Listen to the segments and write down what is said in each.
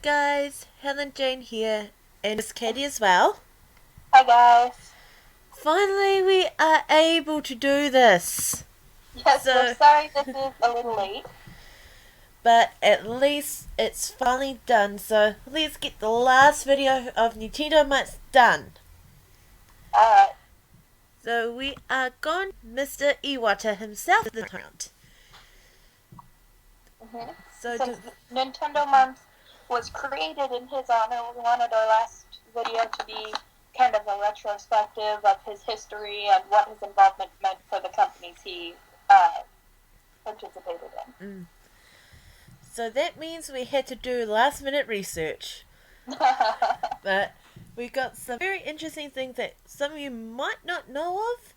guys, Helen Jane here, and it's Katie as well. Hi guys. Finally, we are able to do this. Yes, we're So, sorry this is a little late. but at least it's finally done. So let's get the last video of Nintendo Months done. Alright. So we are going Mr. Iwata himself this round. So Since to, Nintendo Month was created in his honor, we wanted our last video to be kind of a retrospective of his history and what his involvement meant for the companies he participated in. so that means we had to do last minute research. But we got some very interesting things that some of you might not know of,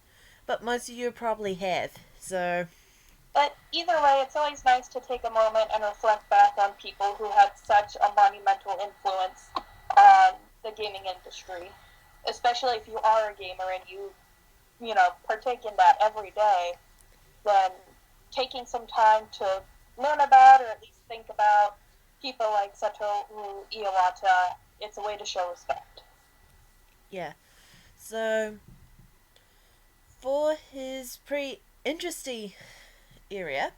but most of you probably have. So, But either way, it's always nice to take a moment and reflect back on people who had such a monumental influence on the gaming industry. Especially if you are a gamer and you partake in that every day, then taking some time to learn about or at least think about people like Satoru Iwata, it's a way to show respect. yeah. So, for his pretty interesting area,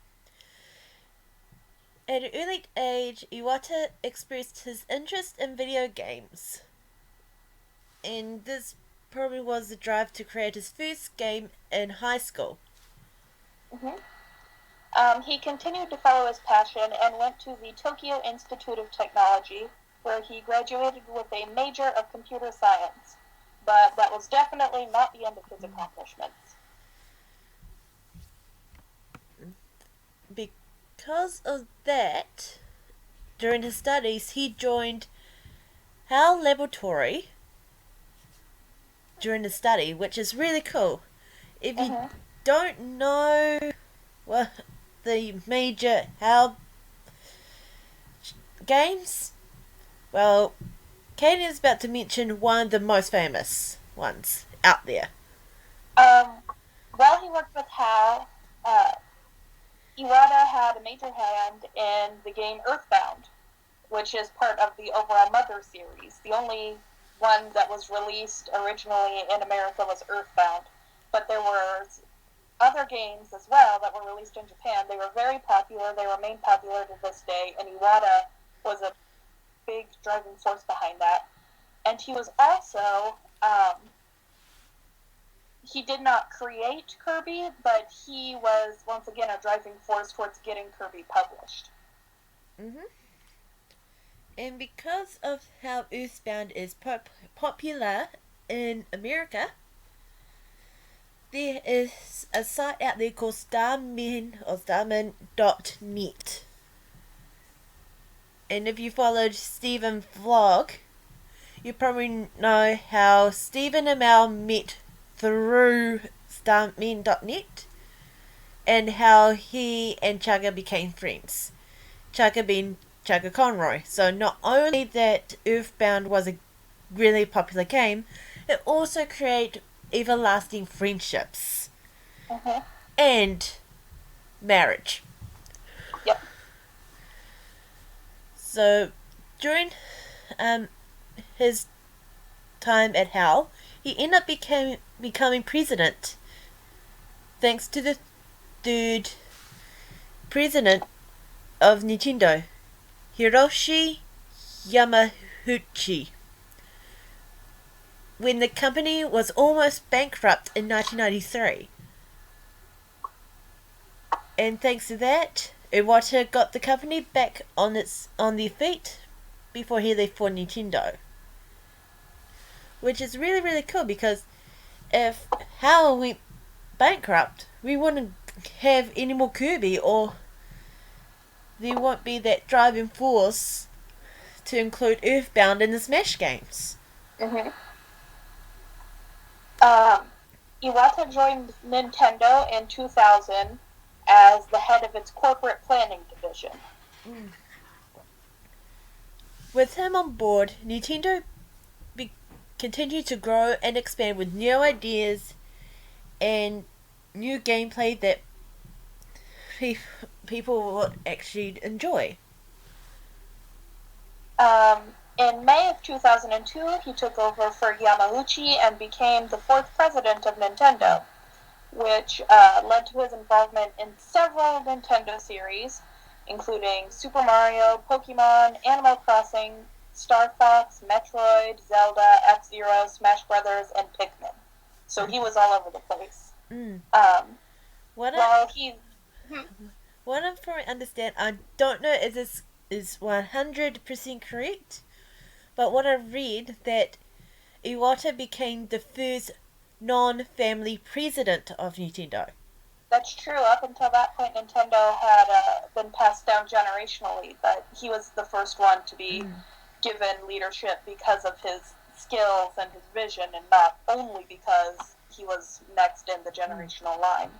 at an early age, Iwata expressed his interest in video games. And this probably was the drive to create his first game in high school. He continued to follow his passion and went to the Tokyo Institute of Technology, where he graduated with a major of computer science. But that was definitely not the end of his accomplishments. Because of that, during his studies, he joined HAL Laboratory during the study, which is really cool. If you don't know what the major HAL games, well, Katie is about to mention one of the most famous ones out there. While he worked with HAL, Iwata had a major hand in the game Earthbound, which is part of the overall Mother series. The only one that was released originally in America was Earthbound, but there were other games as well that were released in Japan. They were very popular. They remain popular to this day, and Iwata was a big driving force behind that. And he was also he did not create Kirby, but he was once again a driving force towards getting Kirby published. And because of how Earthbound is popular in America, there is a site out there called Starman or Starman.net. And if you followed Steven's vlog, you probably know how Steven and Mel met through Starman.net and how he and Chugga became friends. Chugga being Chugga Conroy. So not only that Earthbound was a really popular game, it also created everlasting friendships and marriage. Yep. So during his time at HAL, he ended up becoming president thanks to the third president of Nintendo, Hiroshi Yamauchi, when the company was almost bankrupt in 1993. And thanks to that, Iwata got the company back on their feet before he left for Nintendo. Which is really, really cool because if HAL went bankrupt, we wouldn't have any more Kirby, or there won't be that driving force to include Earthbound in the Smash games. Iwata joined Nintendo in 2000 as the head of its corporate planning division. With him on board, Nintendo continued to grow and expand with new ideas and new gameplay that people would actually enjoy. In May of 2002, he took over for Yamauchi and became the fourth president of Nintendo, which led to his involvement in several Nintendo series, including Super Mario, Pokemon, Animal Crossing, Star Fox, Metroid, Zelda, F-Zero, Smash Brothers, and Pikmin. So he was all over the place. Mm. Um, What I while he, what I'm trying to understand, I don't know if this is 100% correct, but what I read that Iwata became the first non-family president of Nintendo. that's true. Up until that point, Nintendo had been passed down generationally, but he was the first one to be Mm. given leadership because of his skills and his vision, and not only because he was next in the Mm. generational line.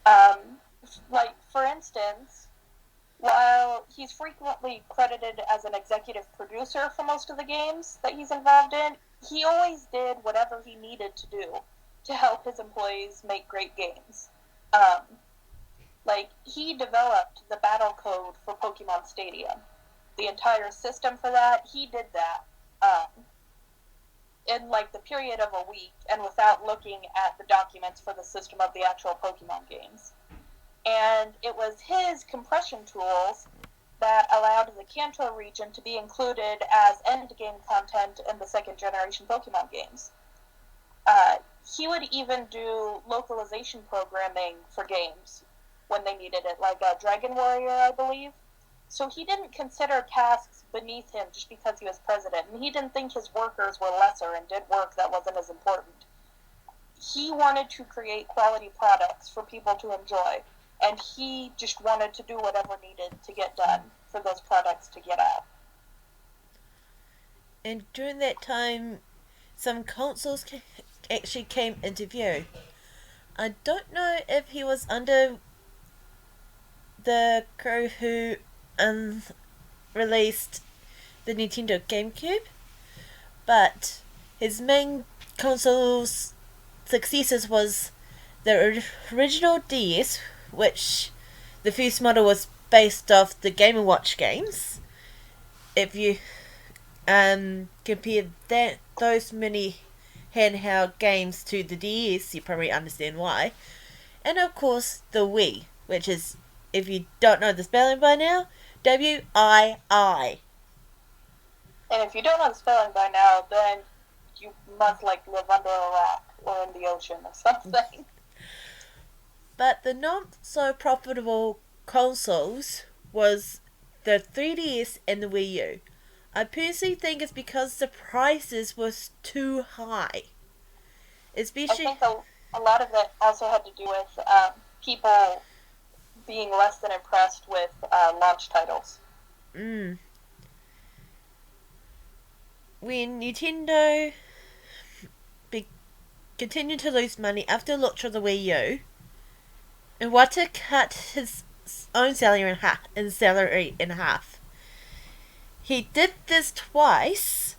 Um, like, for instance, while he's frequently credited as an executive producer for most of the games that he's involved in, he always did whatever he needed to do to help his employees make great games. Um, like, he developed the battle code for Pokemon Stadium. The entire system for that, he did that. In like the period of a week and without looking at the documents for the system of the actual Pokemon games. And it was his compression tools that allowed the Kanto region to be included as endgame content in the second generation Pokemon games. Uh, he would even do localization programming for games when they needed it, like Dragon Warrior, I believe. So he didn't consider tasks beneath him just because he was president, and he didn't think his workers were lesser and did work that wasn't as important. He wanted to create quality products for people to enjoy, and he just wanted to do whatever needed to get done for those products to get out. And during that time, some consoles actually came into view. I don't know if he was under the crew who released the Nintendo GameCube, but his main console's successors was the original DS, which the first model was based off the Game & Watch games. If you compare those many handheld games to the DS, you probably understand why. And of course, the Wii, which is, if you don't know the spelling by now, WII. And if you don't know the spelling by now, then you must like live under a rock or in the ocean or something. But the not so profitable consoles was the 3DS and the Wii U. I personally think it's because the prices was too high. I Especially, think a lot of it also had to do with people being less than impressed with launch titles. mm, when Nintendo be- continued to lose money after the launch of the Wii U, Iwata cut his own salary in half. He did this twice,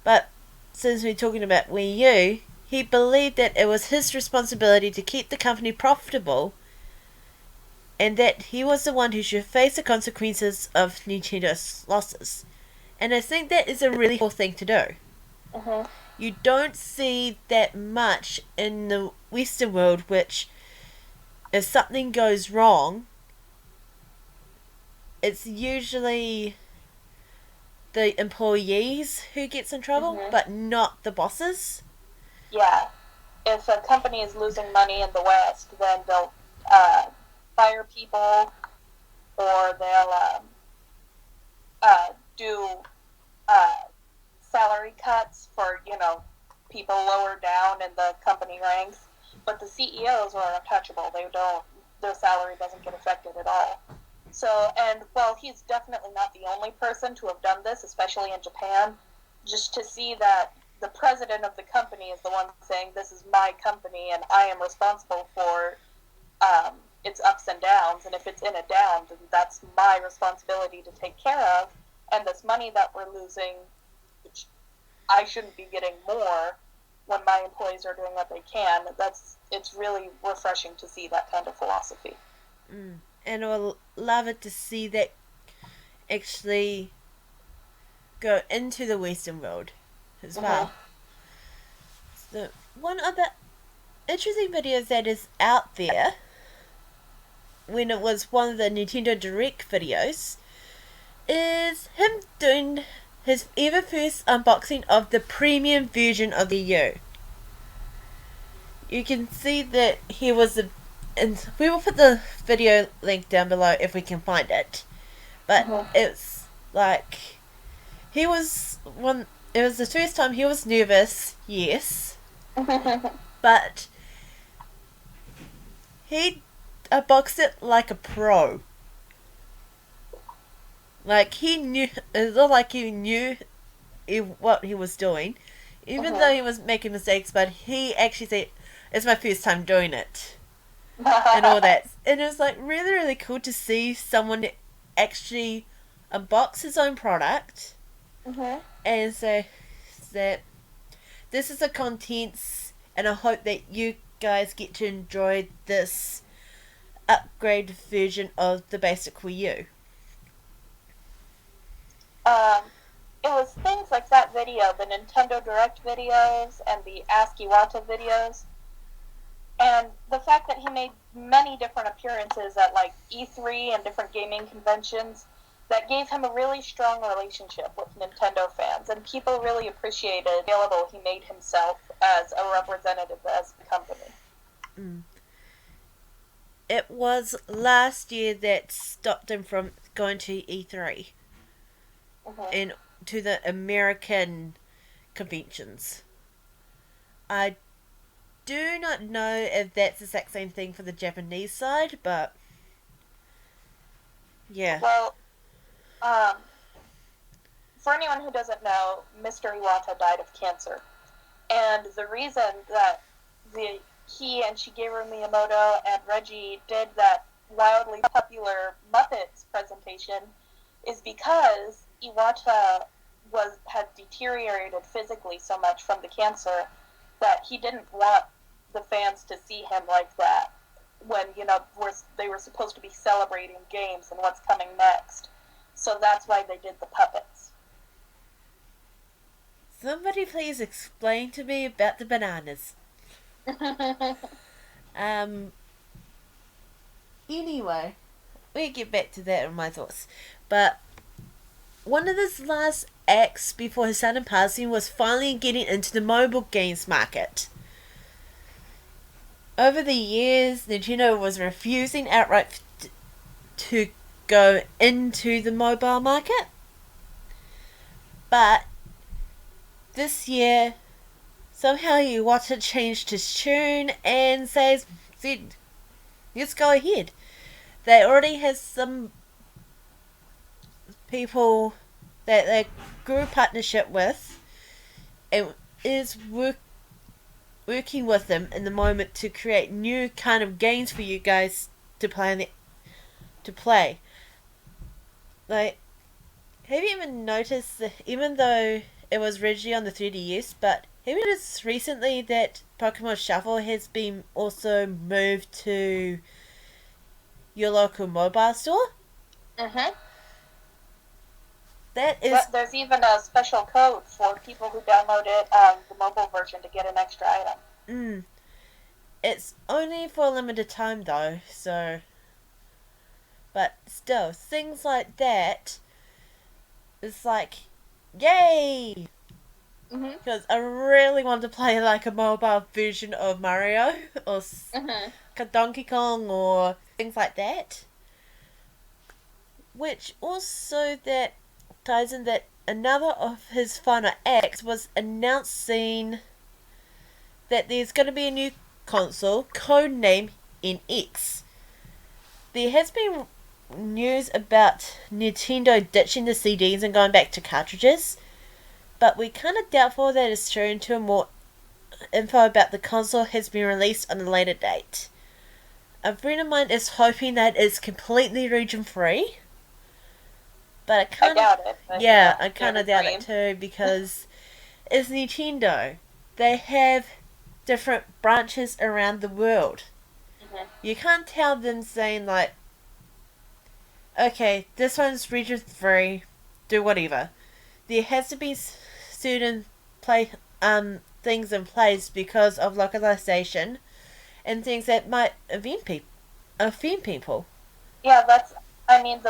but since we're talking about Wii U, he believed that it was his responsibility to keep the company profitable and that he was the one who should face the consequences of Nintendo's losses. And I think that is a really cool thing to do. Mm-hmm. You don't see that much in the Western world, which, if something goes wrong, it's usually the employees who gets in trouble, Mm-hmm. but not the bosses. Yeah. If a company is losing money in the West, then they'll uh, fire people or they'll do uh, salary cuts for, people lower down in the company ranks. But the CEOs are untouchable. Their salary doesn't get affected at all. So, and well, he's definitely not the only person to have done this, especially in Japan. Just to see that the president of the company is the one saying, "This is my company, and I am responsible for its ups and downs. And if it's in a down, then that's my responsibility to take care of. And this money that we're losing, which I shouldn't be getting more when my employees are doing what they can." It's really refreshing to see that kind of philosophy. And I would love it to see that actually go into the Western world as Mhm. well. So one of the interesting videos that is out there, when it was one of the Nintendo Direct videos, is him doing his ever first unboxing of the premium version of the U. You can see that he was and we will put the video link down below if we can find it. But Mhm. it's like he was one. It was the first time he was nervous, yes, but he unboxed it like a pro. Like he knew. It's not like he knew what he was doing, even though he was making mistakes. But he actually said, "It's my first time doing it," and all that. And it was like really, really cool to see someone actually unbox his own product Mhm. and say that this is the contents, and I hope that you guys get to enjoy this upgraded version of the basic Wii U. um, it was things like that video, the Nintendo Direct videos and the Ask Iwata videos, and the fact that he made many different appearances at like E3 and different gaming conventions that gave him a really strong relationship with Nintendo fans, and people really appreciated the available he made himself as a representative as the company. Mm. It was last year that stopped him from going to E3 Mm-hmm. and to the American conventions. I do not know if that's the exact same thing for the Japanese side, but yeah. Well, um, for anyone who doesn't know, Mr. Iwata died of cancer. And the reason that he and Shigeru Miyamoto and Reggie did that wildly popular Muppets presentation is because Iwata had deteriorated physically so much from the cancer that he didn't want the fans to see him like that when they were supposed to be celebrating games and what's coming next. So that's why they did the puppets. Somebody please explain to me about the bananas. Um, anyway, we'll get back to that in my thoughts. But one of his last acts before his sudden passing was finally getting into the mobile games market. Over the years, Nintendo was refusing outright to go into the mobile market. But this year, somehow Iwata changed his tune and said, let's go ahead. They already has some people that they grew a partnership with and is working with them in the moment to create new kind of games for you guys to play. Like, have you even noticed that even though it was originally on the 3DS, but have you noticed recently that Pokemon Shuffle has been also moved to your local mobile store? Mm-hmm. That is, There's even a special code for people who download it the mobile version to get an extra item. mm, it's only for a limited time though, so, but still, things like that, it's like, yay! Mm-hmm. Because I really want to play like a mobile version of Mario or Mm-hmm. Donkey Kong or things like that. Which also that ties in that another of his final acts was announcing that there's going to be a new console codenamed NX. There has been news about Nintendo ditching the CDs and going back to cartridges, but we're kind of doubtful that it's true until more info about the console has been released on a later date. A friend of mine is hoping that it's completely region free, but I doubt it. But, yeah, I kind never of doubt dream. it too because it's Nintendo. They have different branches around the world. Mm-hmm. You can't tell them saying like, okay, this one's region 3, do whatever. there has to be certain play things in place because of localization and things that might offend people. Yeah, that's. I mean,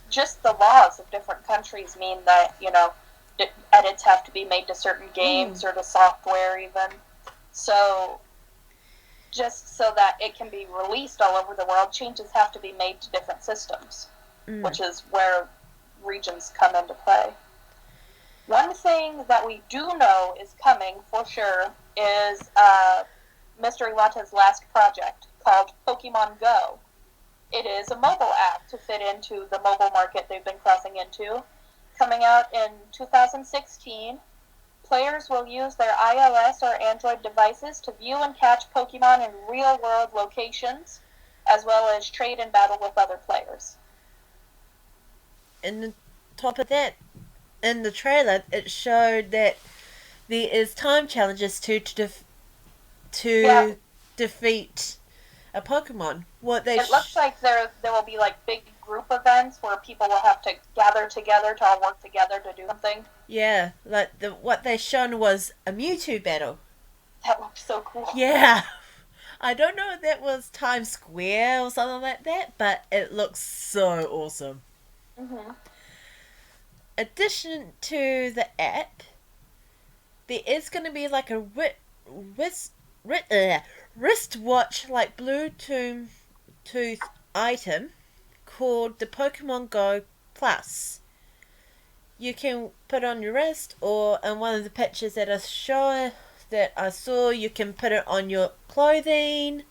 just the laws of different countries mean that edits have to be made to certain Mm, games or to software even. So just so that it can be released all over the world, changes have to be made to different systems, mm. which is where regions come into play. One thing that we do know is coming for sure is Mr. Iwata's last project called Pokemon Go. It is a mobile app to fit into the mobile market they've been crossing into. Coming out in 2016, players will use their iOS or Android devices to view and catch Pokemon in real world locations, as well as trade and battle with other players. And on top of that, in the trailer, it showed that there is time challenges Yeah, to defeat a Pokemon. What they it looks like there will be like big group events where people will have to gather together to all work together to do something. yeah, like what they shown was a Mewtwo battle. That looks so cool. Yeah, I don't know if that was Times Square or something like that, but it looks so awesome. Mm-hmm. Addition to the app, there is going to be like a wrist, wristwatch like Bluetooth tooth item called the Pokemon Go Plus. You can put on your wrist, or in one of the pictures that I saw, you can put it on your clothing.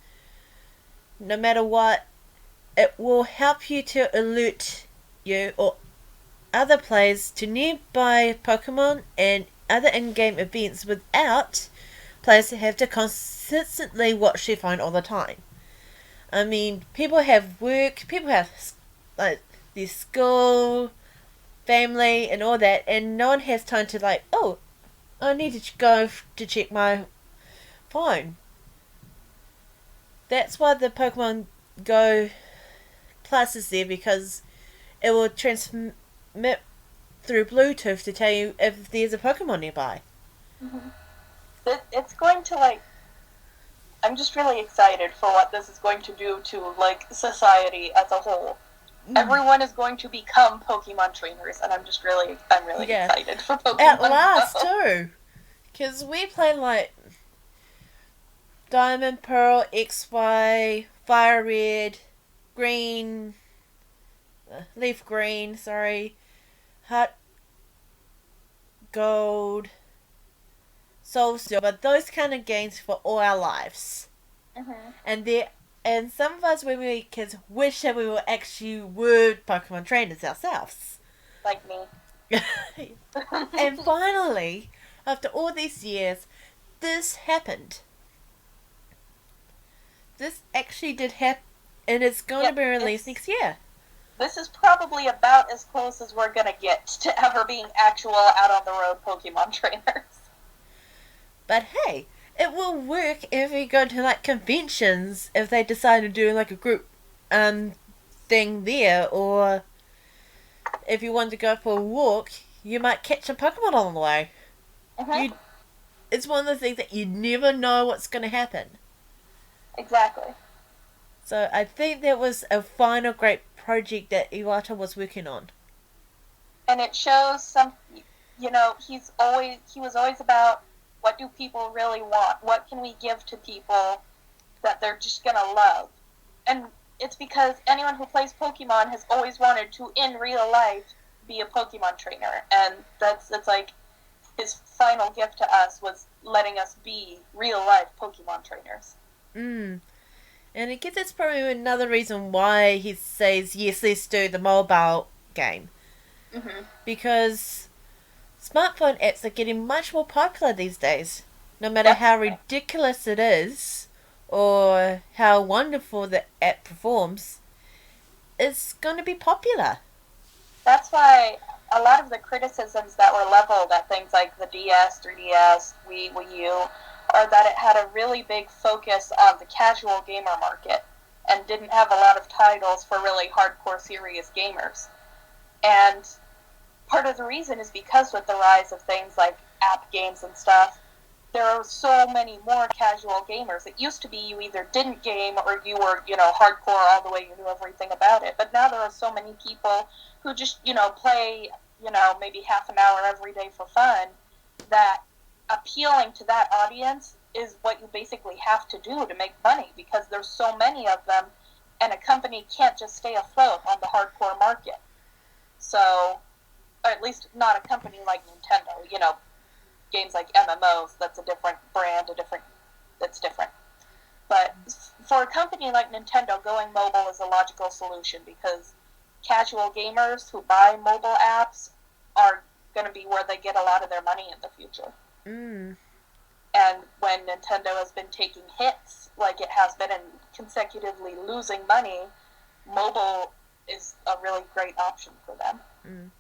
No matter what, it will help you to alert you or other players to nearby Pokemon and other in-game events without players to have to consistently watch their phone all the time. I mean, people have work, people have like their school, family, and all that, and no one has time to like, oh, I need to go to check my phone. That's why the Pokemon Go Plus is there, because it will transmit through Bluetooth to tell you if there's a Pokemon nearby. Mm-hmm. It's going to like. I'm just really excited for what this is going to do to like society as a whole. Mm. Everyone is going to become Pokemon trainers, and I'm really Yeah, excited for at Pokemon last Go. too, because we play like Diamond, Pearl, XY, Fire Red, Green, Leaf Green, sorry, Heart Gold, Soul Silver, those kind of games for all our lives. Mm-hmm. And some of us when we were kids wish that we were Pokemon trainers ourselves. Like me. And finally, after all these years, this happened. This actually did happen, and it's going to Yep, be released next year. this is probably about as close as we're gonna get to ever being actual out on the road Pokemon trainers. But hey, it will work if we go to like conventions, if they decide to do like a group thing there, or if you want to go for a walk, you might catch a Pokemon on the way. Mm-hmm. You, it's one of the things that you never know what's going to happen. Exactly. So I think that was a final great project that Iwata was working on. And it shows some. He was always about what do people really want? What can we give to people that they're just gonna love? And it's because anyone who plays Pokemon has always wanted to, in real life, be a Pokemon trainer, and it's like his final gift to us was letting us be real life Pokemon trainers. Mm. And I guess that's probably another reason why he says, yes, let's do the mobile game. Mm-hmm. Because smartphone apps are getting much more popular these days. No matter how Definitely. ridiculous it is, or how wonderful the app performs, it's going to be popular. That's why a lot of the criticisms that were leveled at things like the DS, 3DS, Wii U, are that it had a really big focus on the casual gamer market and didn't have a lot of titles for really hardcore serious gamers. And part of the reason is because with the rise of things like app games and stuff, there are so many more casual gamers. It used to be you either didn't game or you were, hardcore all the way, you knew everything about it. But now there are so many people who just, play, maybe half an hour every day for fun, that appealing to that audience is what you basically have to do to make money, because there's so many of them, and a company can't just stay afloat on the hardcore market. So, or at least not a company like Nintendo, games like MMOs, that's a different brand, that's different. But for a company like Nintendo, going mobile is a logical solution, because casual gamers who buy mobile apps are going to be where they get a lot of their money in the future. Mm. And when Nintendo has been taking hits, like it has been, and consecutively losing money, mobile is a really great option for them. Mm.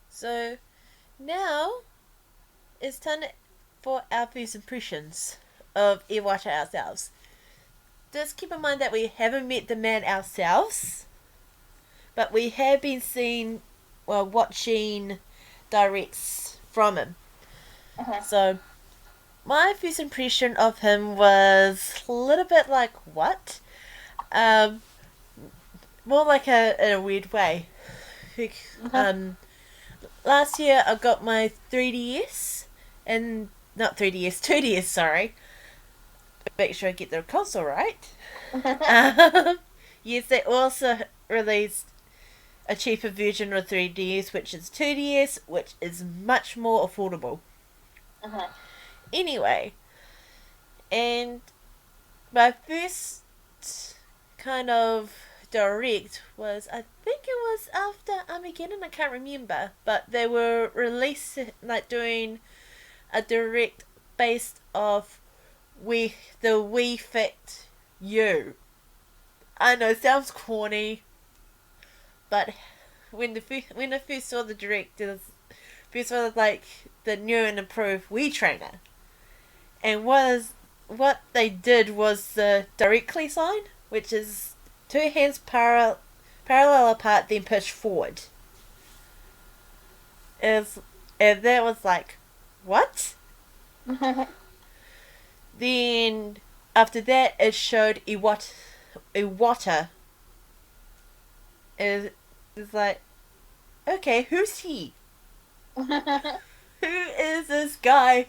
So, now it's time for our first impressions of Iwata ourselves. Just keep in mind that we haven't met the man ourselves, but we have been watching directs from him. Mm-hmm. So, my first impression of him was a little bit like, what? More like in a weird way. Mm-hmm. Last year I got my 3DS, and not 3DS, 2DS, sorry. Make sure I get the console right. Yes, they also released a cheaper version of 3DS, which is 2DS, which is much more affordable. Mm-hmm. Anyway, and my first kind of direct was, I think it was after Armageddon, I can't remember, but they were releasing, like doing a direct based off the Wii Fit U. I know, it sounds corny, but when I first saw the direct, it was first saw like the new and improved Wii trainer, and what they did was the directly sign, which is two hands parallel apart, then push forward. Is And that was like, what? Then after that, it showed Iwata. Is like, okay, who's he? Who is this guy?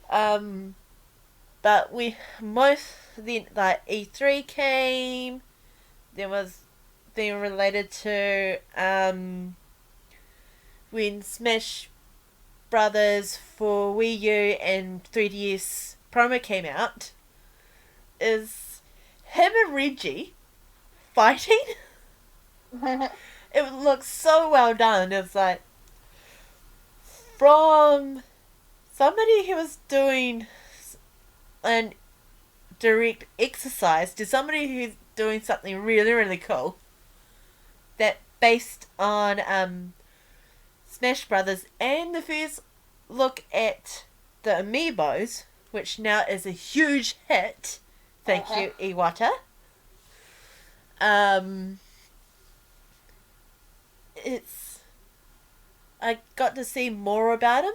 Um, but we most then like E3 came. There was thing related to when Smash Brothers for Wii U and 3DS promo came out. Is him and Reggie fighting? It looks so well done. It's like from somebody who was doing an direct exercise to somebody who's doing something really, really cool. That based on Smash Brothers and the first look at the amiibos, which now is a huge hit. Thank you, Iwata. It's I got to see more about him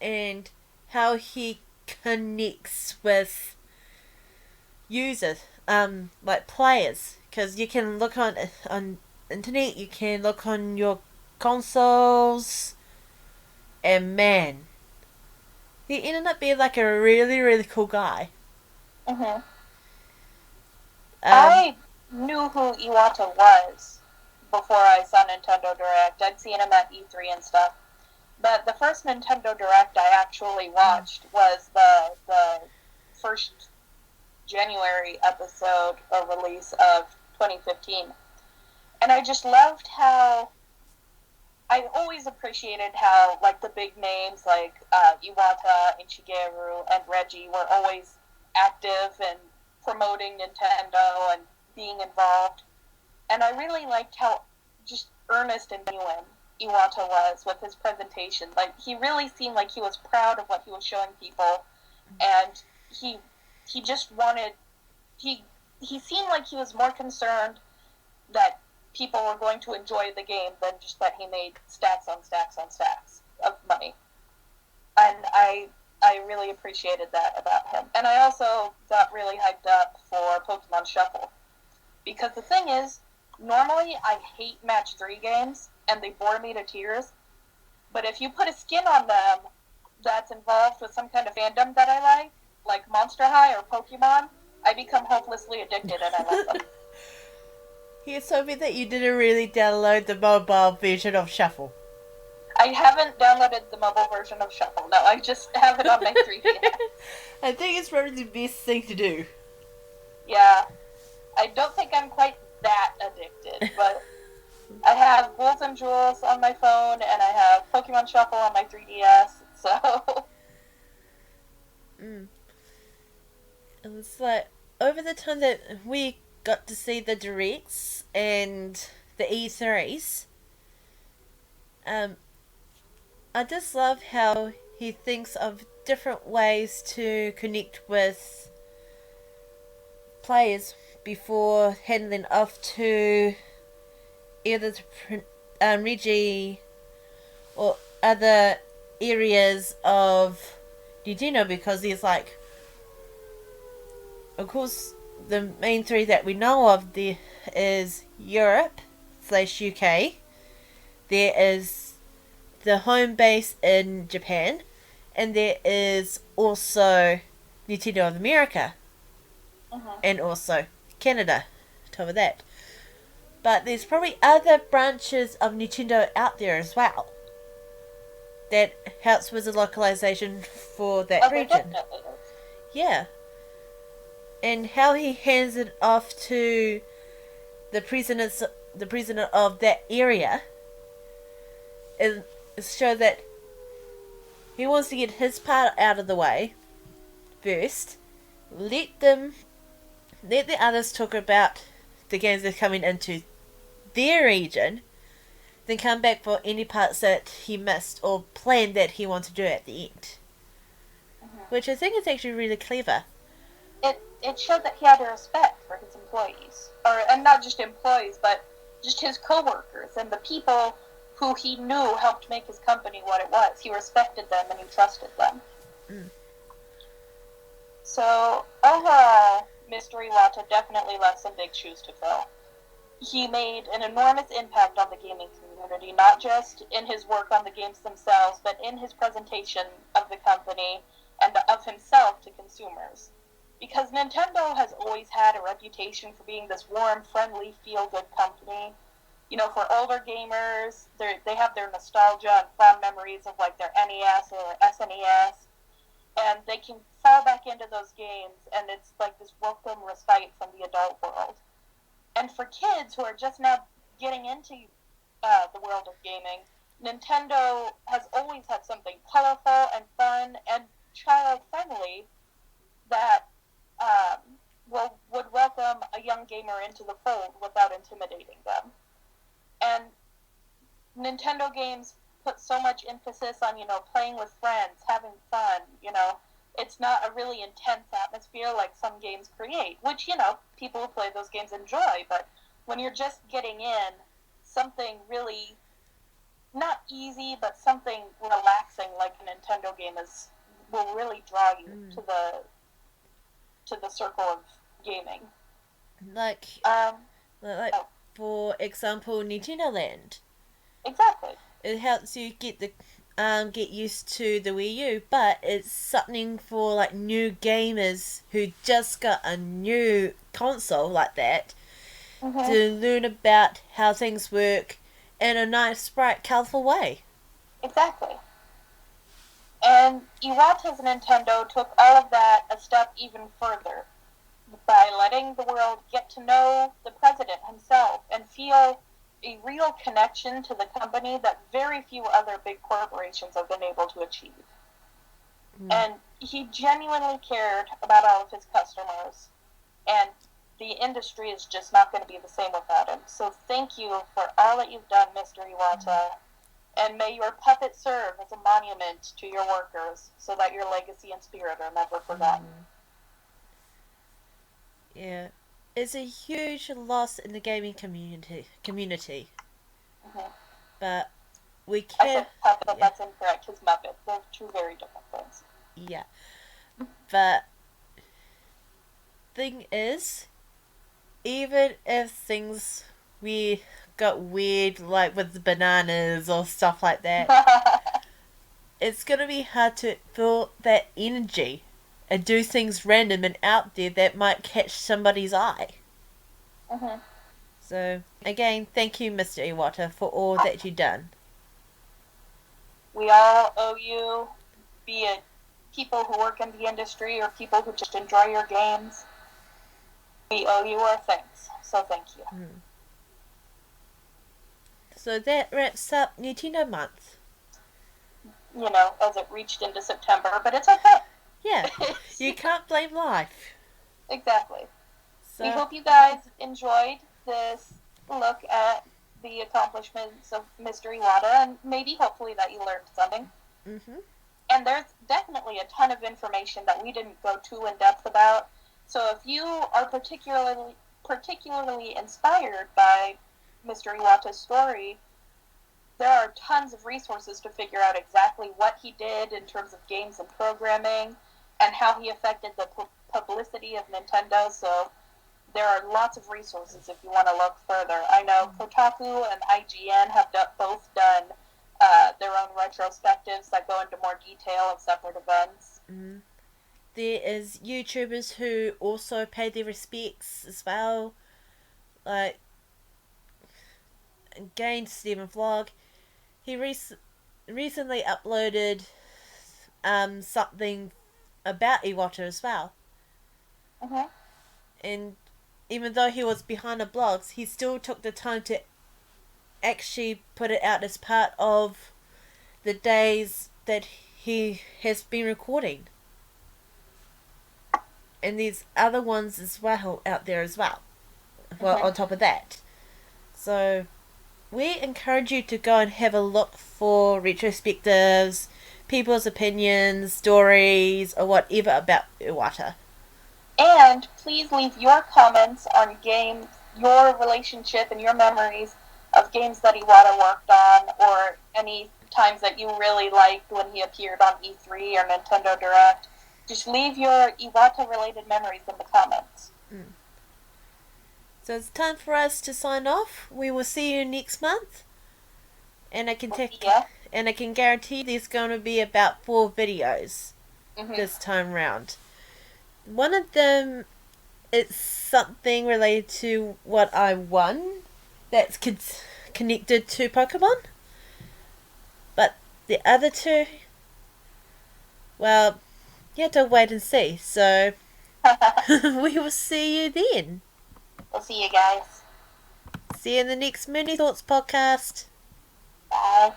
and how he connects with users, like players, because you can look on internet, you can look on your consoles, and man, he ended up being like a really, really cool guy. Mm-hmm. Um, I knew who Iwata was before I saw Nintendo Direct. I'd seen him at E3 and stuff. But the first Nintendo Direct I actually watched was the first January episode or release of 2015. And I just loved how I always appreciated how, like, the big names like Iwata and Shigeru and Reggie were always active and promoting Nintendo and being involved. And I really liked how just earnest and genuine Iwata was with his presentation. Like, he really seemed like he was proud of what he was showing people, and he just wanted he seemed like he was more concerned that people were going to enjoy the game than just that he made stacks on stacks on stacks of money. And I really appreciated that about him. And I also got really hyped up for Pokemon Shuffle. Because the thing is, normally I hate match 3 games, and they bore me to tears. But if you put a skin on them that's involved with some kind of fandom that I like Monster High or Pokemon, I become hopelessly addicted and I love them. You told me that you didn't really download the mobile version of Shuffle. I haven't downloaded the mobile version of Shuffle. No, I just have it on my 3DS. I think it's probably the best thing to do. Yeah. I don't think I'm quite that addicted, but I have Bulls and Jewels on my phone, and I have Pokemon Shuffle on my 3DS, so... It's like, over the time that we got to see the directs and the E3s, I just love how he thinks of different ways to connect with players before handing off to either the Reggie or other areas of Nintendo, because he's like, of course, the main three that we know of there is Europe / UK. There is the home base in Japan, and there is also Nintendo of America, and also Canada, on top of that. But there's probably other branches of Nintendo out there as well that helps with the localization for that region. Definitely is. Yeah. And how he hands it off to the president of that area is show that he wants to get his part out of the way first. Let the others talk about the games that are coming into their region, then come back for any parts that he missed or planned that he wanted to do at the end. Which I think is actually really clever. It showed that he had a respect for his employees. And not just employees, but just his coworkers and the people who he knew helped make his company what it was. He respected them and he trusted them. So, overall, Mr. Iwata definitely left some big shoes to fill. He made an enormous impact on the gaming community, not just in his work on the games themselves, but in his presentation of the company and of himself to consumers. Because Nintendo has always had a reputation for being this warm, friendly, feel-good company. You know, for older gamers, they have their nostalgia and fond memories of like their NES or SNES, and they can fall back into those games, and it's like this welcome respite from the adult world. And for kids who are just now getting into the world of gaming, Nintendo has always had something colorful and fun and child-friendly that would welcome a young gamer into the fold without intimidating them. And Nintendo games put so much emphasis on, playing with friends, having fun, It's not a really intense atmosphere like some games create, which, people who play those games enjoy. But when you're just getting in, something really, not easy, but something relaxing like a Nintendo game will really draw you to the circle of gaming. Like Oh, for example, Nintendo Land. exactly. It helps you get used to the Wii U, but it's something for like new gamers who just got a new console like that to learn about how things work in a nice, bright, colourful way. Exactly. And Iwata's Nintendo took all of that a step even further by letting the world get to know the president himself and feel a real connection to the company that very few other big corporations have been able to achieve. And he genuinely cared about all of his customers, and the industry is just not going to be the same without him. So thank you for all that you've done, Mr. Iwata, and may your puppet serve as a monument to your workers so that your legacy and spirit are never forgotten. Yeah. is a huge loss in the gaming community. Mm-hmm. But we I can, said puppet, yeah, that's incorrect. His Muppet. They're two very different things. yeah. But thing is, even if things we got weird, like with the bananas or stuff like that, it's gonna be hard to feel that energy and do things random and out there that might catch somebody's eye. Mm-hmm. So again, thank you, Mr. Iwata, for all that you've done. We all owe you, be it people who work in the industry or people who just enjoy your games. We owe you our thanks. So thank you. So that wraps up Nintendo Month. You know, as it reached into September, but it's okay. Yeah, you can't blame life. Exactly. We So, hope you guys enjoyed this look at the accomplishments of Mr. Iwata, and maybe hopefully that you learned something. mhm, And there's definitely a ton of information that we didn't go too in depth about. So if you are particularly inspired by Mr. Iwata's story, there are tons of resources to figure out exactly what he did in terms of games and programming and how he affected the publicity of Nintendo. So there are lots of resources if you want to look further. I know Kotaku and IGN have both done their own retrospectives that go into more detail of separate events. mm. There is YouTubers who also pay their respects as well. Like, again, Stephen Vlog. He recently uploaded something about Iwata as well. Mm-hmm. And even though he was behind the blogs, he still took the time to actually put it out as part of the days that he has been recording. And there's other ones as well out there as well. Well, Mm-hmm. on top of that. So we encourage you to go and have a look for retrospectives, people's opinions, stories, or whatever about Iwata. And please leave your comments on games, your relationship and your memories of games that Iwata worked on, or any times that you really liked when he appeared on E3 or Nintendo Direct. Just leave your Iwata related memories in the comments. So it's time for us to sign off. We will see you next month. And I can Yeah. and I can guarantee there's going to be about 4 videos Mm-hmm. this time round. One of them is something related to what I won that's connected to Pokemon. But the other two, well, you have to wait and see. So we will see you then. We'll see you guys. See you in the next Mooney Thoughts podcast. Bye.